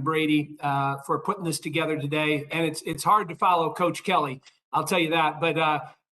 Brady for putting this together today. And it's hard to follow Coach Kelly, I'll tell you that. But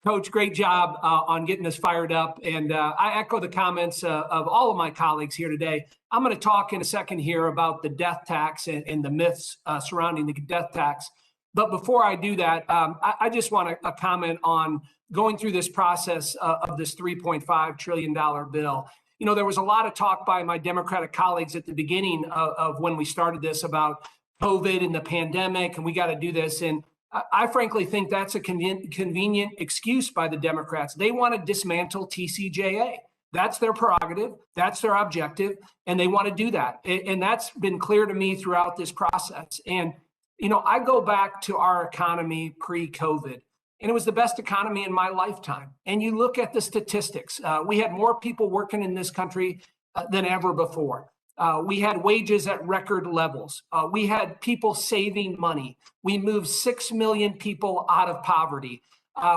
Coach, great job on getting us fired up. And I echo the comments of all of my colleagues here today. I'm going to talk in a second here about the death tax and the myths surrounding the death tax. But before I do that, I just want to comment on going through this process of this $3.5 trillion bill. You know, there was a lot of talk by my Democratic colleagues at the beginning of when we started this about COVID and the pandemic, and we got to do this. And I frankly think that's a convenient excuse by the Democrats. They want to dismantle TCJA. That's their prerogative. That's their objective. And they want to do that. And that's been clear to me throughout this process. And, you know, I go back to our economy pre-COVID. And it was the best economy in my lifetime. And you look at the statistics. We had more people working in this country than ever before. We had wages at record levels. We had people saving money. We moved 6 million people out of poverty.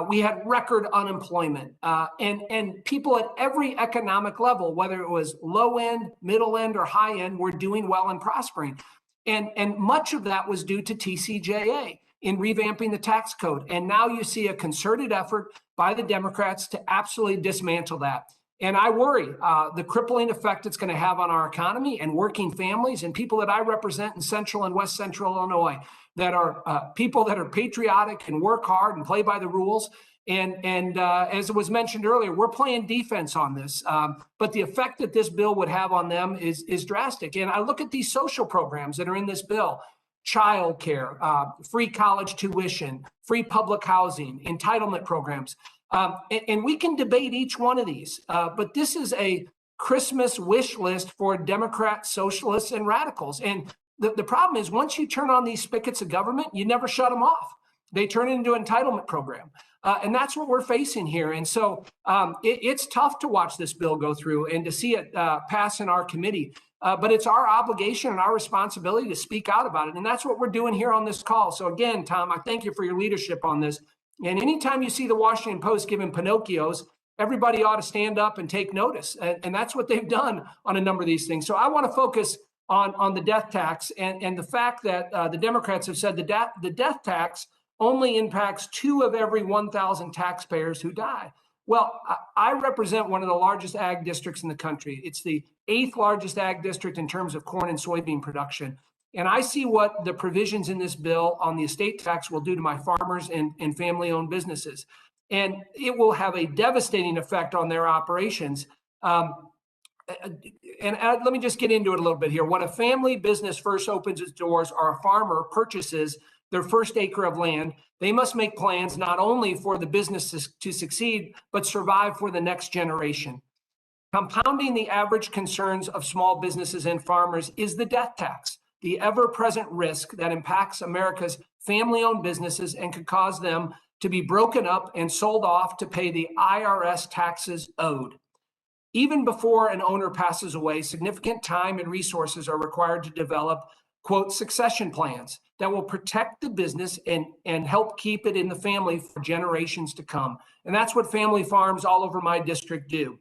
We had record unemployment. And people at every economic level, whether it was low end, middle end, or high end, were doing well and prospering. And much of that was due to TCJA. In revamping the tax code. And now you see a concerted effort by the Democrats to absolutely dismantle that. And I worry the crippling effect it's going to have on our economy and working families and people that I represent in Central and West Central Illinois that are people that are patriotic and work hard and play by the rules. And as it was mentioned earlier, we're playing defense on this. But the effect that this bill would have on them is drastic. And I look at these social programs that are in this bill. Child care, free college tuition, free public housing, entitlement programs. And we can debate each one of these, but this is a Christmas wish list for Democrats, socialists, and radicals. And the problem is once you turn on these spigots of government, you never shut them off. They turn it into an entitlement program. And that's what we're facing here. And so it's tough to watch this bill go through and to see it pass in our committee. But it's our obligation and our responsibility to speak out about it. And that's what we're doing here on this call. So again, Tom, I thank you for your leadership on this. And anytime you see the Washington Post giving Pinocchios, everybody ought to stand up and take notice. And that's what they've done on a number of these things. So I want to focus on the death tax and the fact that the Democrats have said the death tax only impacts 2 of every 1,000 taxpayers who die. Well, I represent one of the largest ag districts in the country. It's the 8th largest ag district in terms of corn and soybean production. And I see what the provisions in this bill on the estate tax will do to my farmers and family-owned businesses. And it will have a devastating effect on their operations. Let me just get into it a little bit here. When a family business first opens its doors or a farmer purchases their first acre of land, they must make plans not only for the business to succeed, but survive for the next generation. Compounding the average concerns of small businesses and farmers is the death tax, the ever-present risk that impacts America's family-owned businesses and could cause them to be broken up and sold off to pay the IRS taxes owed. Even before an owner passes away, significant time and resources are required to develop, quote, succession plans that will protect the business and help keep it in the family for generations to come. And that's what family farms all over my district do.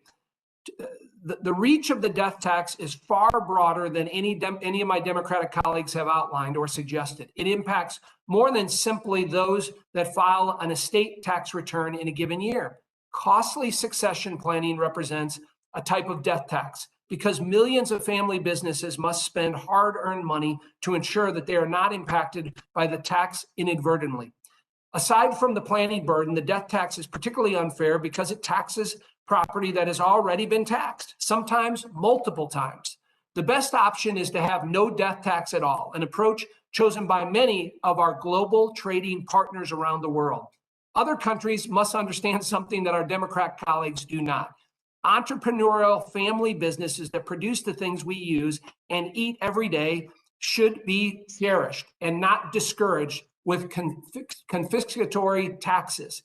The reach of the death tax is far broader than any of my Democratic colleagues have outlined or suggested. It impacts more than simply those that file an estate tax return in a given year. Costly succession planning represents a type of death tax because millions of family businesses must spend hard-earned money to ensure that they are not impacted by the tax inadvertently. Aside from the planning burden, the death tax is particularly unfair because it taxes property that has already been taxed, sometimes multiple times. The best option is to have no death tax at all, an approach chosen by many of our global trading partners around the world. Other countries must understand something that our Democrat colleagues do not. Entrepreneurial family businesses that produce the things we use and eat every day should be cherished and not discouraged with confiscatory taxes.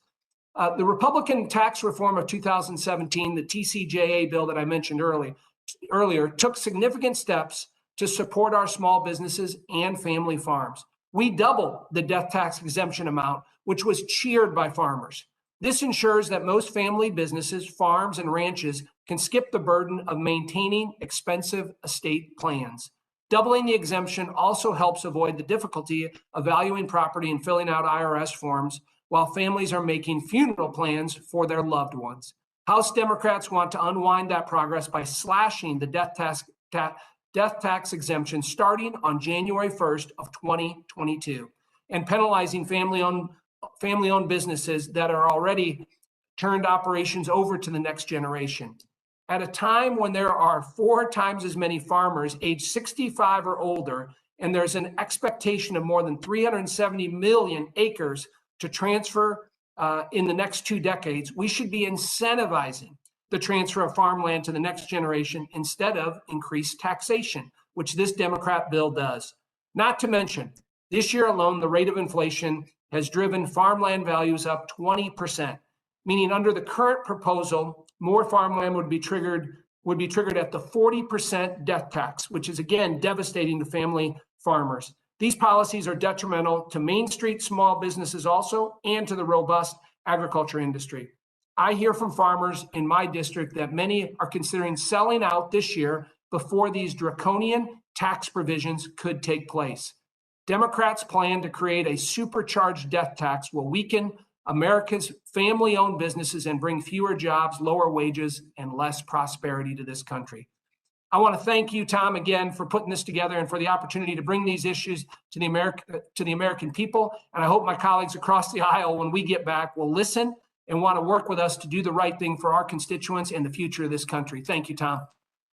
The Republican tax reform of 2017, the TCJA bill that I mentioned earlier, took significant steps to support our small businesses and family farms. We doubled the death tax exemption amount, which was cheered by farmers. This ensures that most family businesses, farms, and ranches can skip the burden of maintaining expensive estate plans. Doubling the exemption also helps avoid the difficulty of valuing property and filling out IRS forms while families are making funeral plans for their loved ones. House Democrats want to unwind that progress by slashing the death tax exemption starting on January 1st of 2022 and penalizing family-owned businesses that are already turned operations over to the next generation. At a time when there are 4 times as many farmers aged 65 or older, and there's an expectation of more than 370 million acres to transfer in the next 2 decades, we should be incentivizing the transfer of farmland to the next generation instead of increased taxation, which this Democrat bill does. Not to mention, this year alone, the rate of inflation has driven farmland values up 20%, meaning under the current proposal, more farmland would be triggered at the 40% death tax, which is again devastating to family farmers. These policies are detrimental to Main Street small businesses also and to the robust agriculture industry. I hear from farmers in my district that many are considering selling out this year before these draconian tax provisions could take place. Democrats' plan to create a supercharged death tax will weaken America's family-owned businesses and bring fewer jobs, lower wages, and less prosperity to this country. I want to thank you, Tom, again for putting this together and for the opportunity to bring these issues to the American people. And I hope my colleagues across the aisle, when we get back, will listen and want to work with us to do the right thing for our constituents and the future of this country. Thank you, Tom.